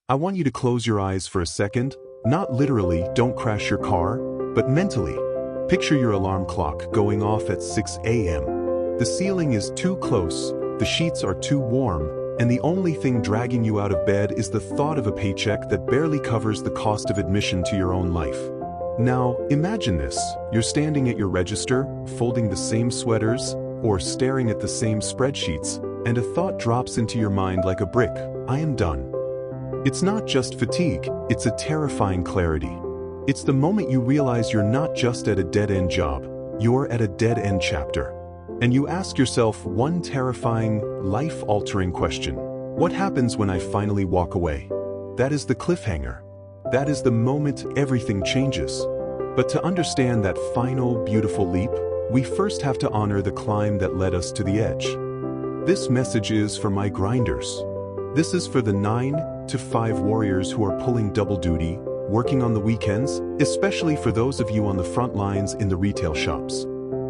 I want you to close your eyes for a second, not literally, don't crash your car, but mentally. Picture your alarm clock going off at 6 a.m. The ceiling is too close, the sheets are too warm, and the only thing dragging you out of bed is the thought of a paycheck that barely covers the cost of admission to your own life. Now, imagine this. You're standing at your register, folding the same sweaters, or staring at the same spreadsheets, and a thought drops into your mind like a brick. I am done. It's not just fatigue, it's a terrifying clarity. It's the moment you realize you're not just at a dead-end job, you're at a dead-end chapter. And you ask yourself one terrifying, life-altering question. What happens when I finally walk away? That is the cliffhanger. That is the moment everything changes. But to understand that final, beautiful leap, we first have to honor the climb that led us to the edge. This message is for my grinders. This is for the 9 to 5 warriors who are pulling double duty, working on the weekends, especially for those of you on the front lines in the retail shops.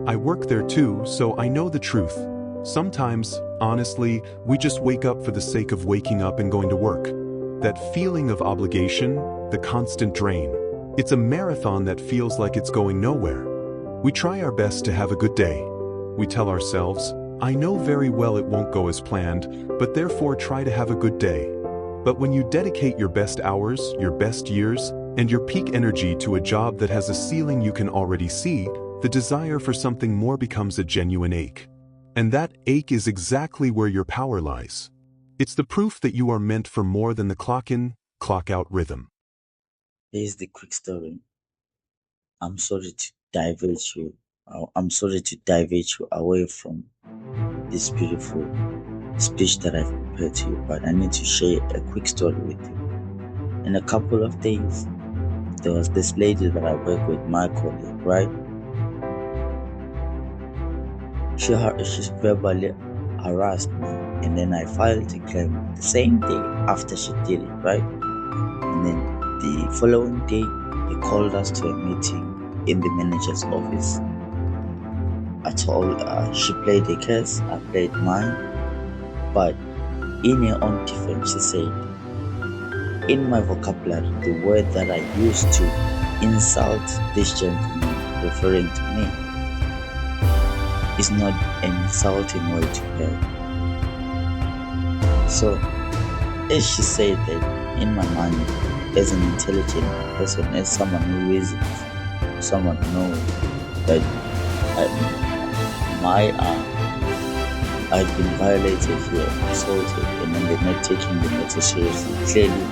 I work there too, so I know the truth. Sometimes, honestly, we just wake up for the sake of waking up and going to work. That feeling of obligation, the constant drain. It's a marathon that feels like it's going nowhere. We try our best to have a good day. We tell ourselves, I know very well it won't go as planned, but therefore try to have a good day. But when you dedicate your best hours, your best years, and your peak energy to a job that has a ceiling you can already see, the desire for something more becomes a genuine ache. And that ache is exactly where your power lies. It's the proof that you are meant for more than the clock-in, clock-out rhythm. Here's the quick story. I'm sorry to divert you. I'm sorry to divert you away from this beautiful speech that I've prepared to you, but I need to share a quick story with you. In a couple of days, there was this lady that I work with, my colleague, right? She verbally harassed me, and then I filed a claim the same day after she did it, right? And then the following day, they called us to a meeting in the manager's office. I told her she played a case, I played mine, but in her own defense, she said, in my vocabulary, the word that I used to insult this gentleman referring to me is not an insulting word to her. So, as she said that in my mind, as an intelligent person, as someone who reasons, someone who knows that I've been violated here, assaulted, and then they're not taking the matter seriously. Clearly,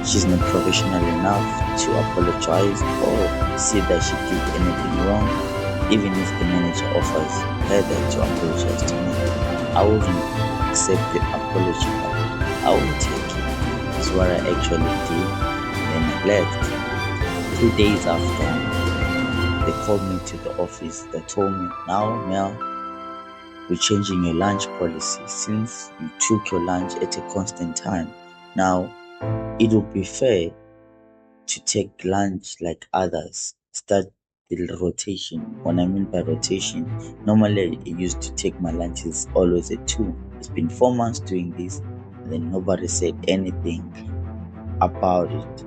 she's not professional enough to apologize or see that she did anything wrong. Even if the manager offers her that to apologize to me, I wouldn't accept the apology, but I will take it. That's what I actually did. Then I left. 2 days after, they called me to the office. They told me, now, Mel, we're changing your lunch policy. Since you took your lunch at a constant time, now it will be fair to take lunch like others. Start the rotation. What I mean by rotation, normally I used to take my lunches always at 2. It's been 4 months doing this, and then nobody said anything about it.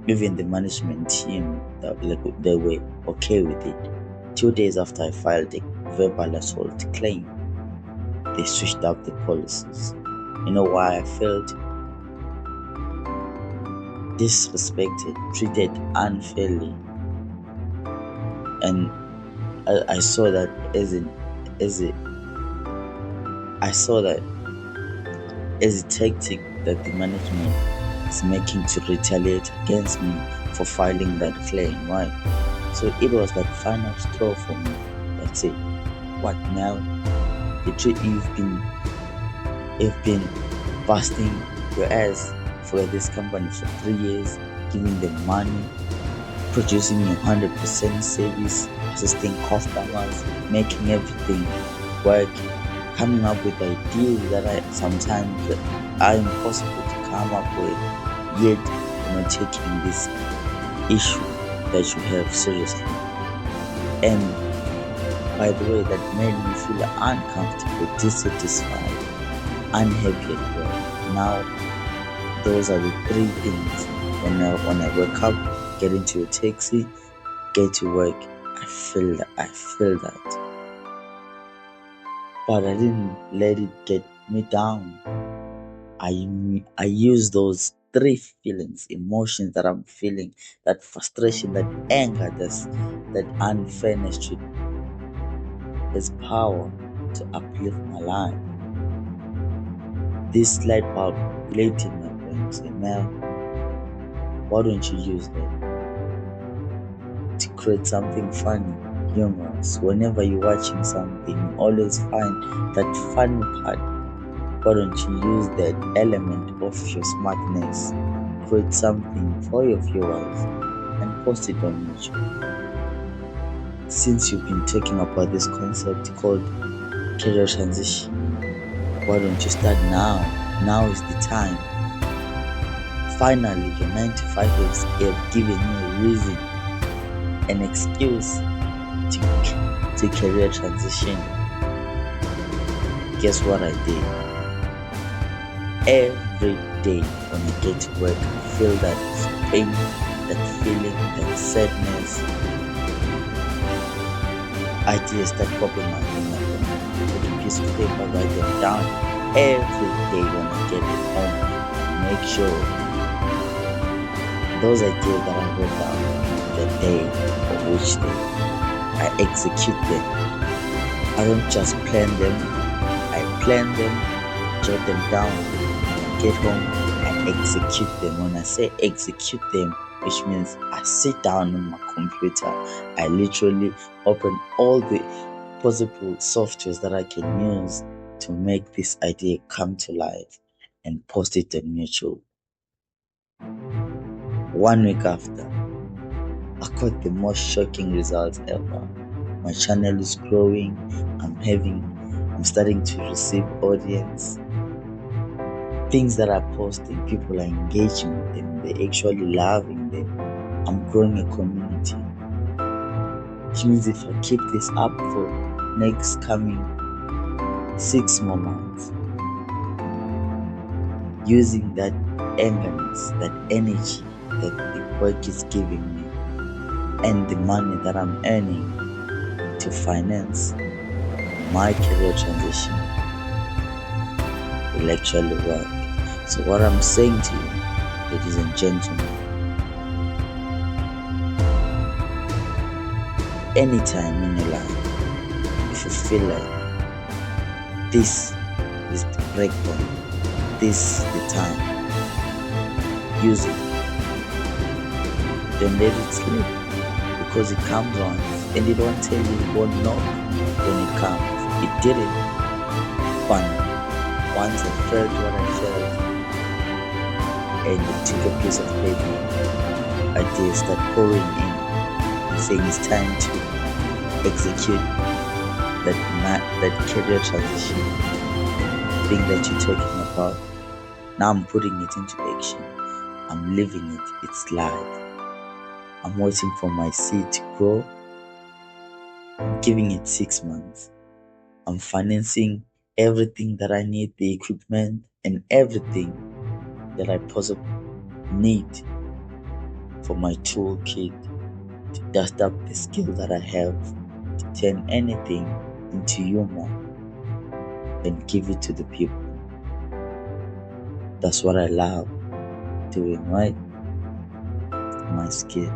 Even the management team, they were okay with it. 2 days after I filed a verbal assault claim, they switched up the policies. You know why? I felt disrespected, treated unfairly, and I saw that as a tactic that the management is making to retaliate against me for filing that claim, right? So it was like final straw for me. That's it. What now? You've been busting your ass for this company for 3 years, giving them money, producing your 100% service, assisting customers, making everything work, coming up with ideas that sometimes are impossible to come up with, yet you're not taking this issue that you have seriously. And by the way, that made me feel uncomfortable, dissatisfied, unhappy at work. Now Those are the three things. When I wake up, get into a taxi, get to work, I feel that. But I didn't let it get me down. I use those three feelings, emotions that I'm feeling, that frustration, that anger, that unfairness treatment, as power to uplift my life. This light bulb lit in my brain, say, Mel, why don't you use that to create something funny, humorous? Whenever you're watching something, you always find that funny part. Why don't you use that element of your smartness, create something for your viewers, and post it on YouTube? Since you've been talking about this concept called career transition, why don't you start now? Now is the time. Finally, your 9 to 5 have given you a reason, an excuse to career transition. Guess what I did? Every day when I get to work, I feel that pain, that feeling, that sadness. Ideas start popping up in my brain. Take a piece of paper, write them down. Every day when I get home, make sure those ideas that I wrote down, the day or which day, I execute them. I don't just plan them, I plan them, jot them down, get home, and execute them. When I say execute them, which means I sit down on my computer, I literally open all the possible softwares that I can use to make this idea come to life and post it on YouTube. 1 week after, I got the most shocking results ever. My channel is growing, I'm starting to receive audience. Things that I posting, people are engaging with them, they're actually loving them. I'm growing a community. Which means if I keep this up for next coming 6 more months, using that angerness, that energy that the work is giving me, and the money that I'm earning to finance my career transition will actually work. So what I'm saying to you, ladies and gentlemen, anytime in your life, if you feel like this is the breakpoint, this is the time, use it. Don't let it slip, because it comes on and it won't tell you, it won't knock when it comes. It didn't. Once I felt what I felt, and I took a piece of paper, ideas start pouring in and saying it's time to execute that career transition thing that you're talking about. Now I'm putting it into action. I'm living it. It's live. I'm waiting for my seed to grow. I'm giving it 6 months. I'm financing everything that I need, the equipment and everything that I possibly need for my toolkit to dust up the skill that I have to turn anything into humor and give it to the people. That's what I love doing, right? My skill.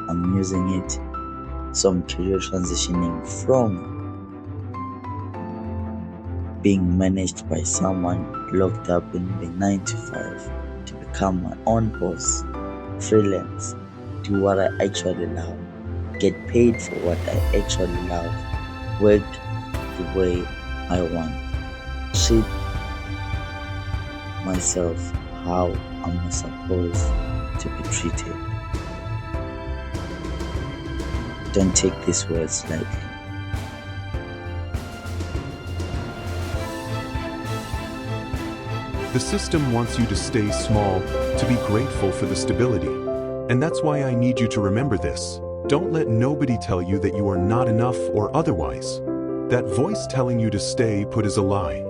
I'm using it. So I'm career transitioning from being managed by someone locked up in the 9 to 5 to become my own boss, freelance, do what I actually love, get paid for what I actually love, work the way I want, treat myself how I'm supposed to be treated. Don't take these words lightly. The system wants you to stay small, to be grateful for the stability. And that's why I need you to remember this. Don't let nobody tell you that you are not enough or otherwise. That voice telling you to stay put is a lie.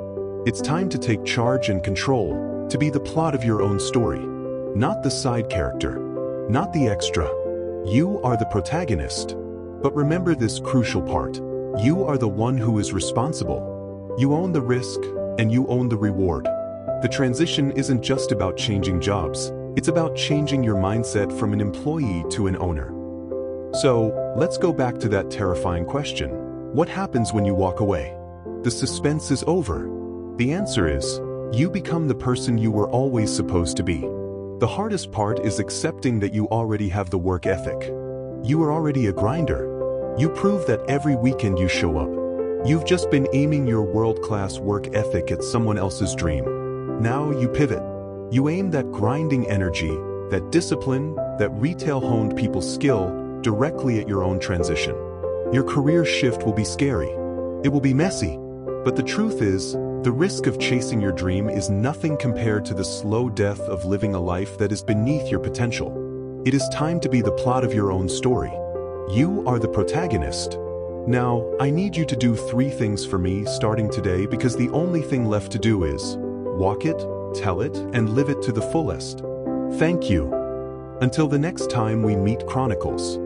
It's time to take charge and control, To be the plot of your own story. Not the side character. Not the extra. You are the protagonist. But remember this crucial part. You are the one who is responsible. You own the risk, and you own the reward. The transition isn't just about changing jobs. It's about changing your mindset from an employee to an owner. So, let's go back to that terrifying question. What happens when you walk away? The suspense is over. The answer is, you become the person you were always supposed to be. The hardest part is accepting that you already have the work ethic. You are already a grinder. You prove that every weekend you show up. You've just been aiming your world-class work ethic at someone else's dream. Now you pivot. You aim that grinding energy, that discipline, that retail-honed people's skill directly at your own transition. Your career shift will be scary. It will be messy. But the truth is, the risk of chasing your dream is nothing compared to the slow death of living a life that is beneath your potential. It is time to be the plot of your own story. You are the protagonist. Now, I need you to do 3 things for me starting today because the only thing left to do is walk it, tell it, and live it to the fullest. Thank you. Until the next time we meet Chronicles.